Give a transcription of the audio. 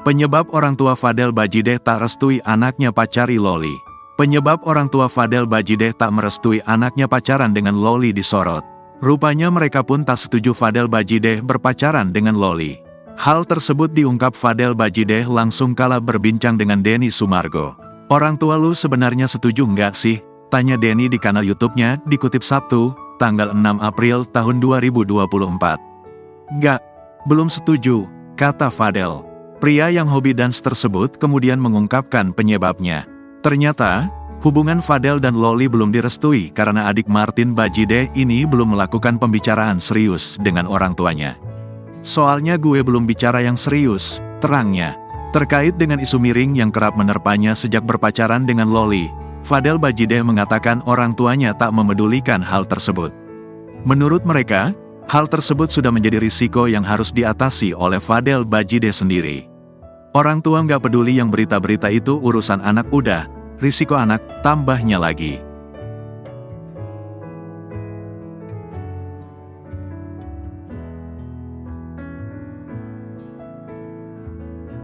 Penyebab orang tua Fadel Bajideh tak restui anaknya pacari Loli. Penyebab orang tua Fadel Bajideh tak merestui anaknya pacaran dengan Loli disorot. Rupanya mereka pun tak setuju Fadel Bajideh berpacaran dengan Loli. Hal tersebut diungkap Fadel Bajideh langsung kala berbincang dengan Denny Sumargo. "Orang tua lu sebenarnya setuju nggak sih?" tanya Denny di kanal YouTube-nya, dikutip Sabtu, tanggal 6 April tahun 2024. "Nggak, belum setuju," kata Fadel. Pria yang hobi dance tersebut kemudian mengungkapkan penyebabnya. Ternyata, hubungan Fadel dan Loli belum direstui karena adik Martin Bajideh ini belum melakukan pembicaraan serius dengan orang tuanya. "Soalnya gue belum bicara yang serius," terangnya. Terkait dengan isu miring yang kerap menerpanya sejak berpacaran dengan Loli, Fadel Bajideh mengatakan orang tuanya tak memedulikan hal tersebut. Menurut mereka, hal tersebut sudah menjadi risiko yang harus diatasi oleh Fadel Bajideh sendiri. "Orang tua nggak peduli yang berita-berita itu urusan anak udah, risiko anak," tambahnya lagi.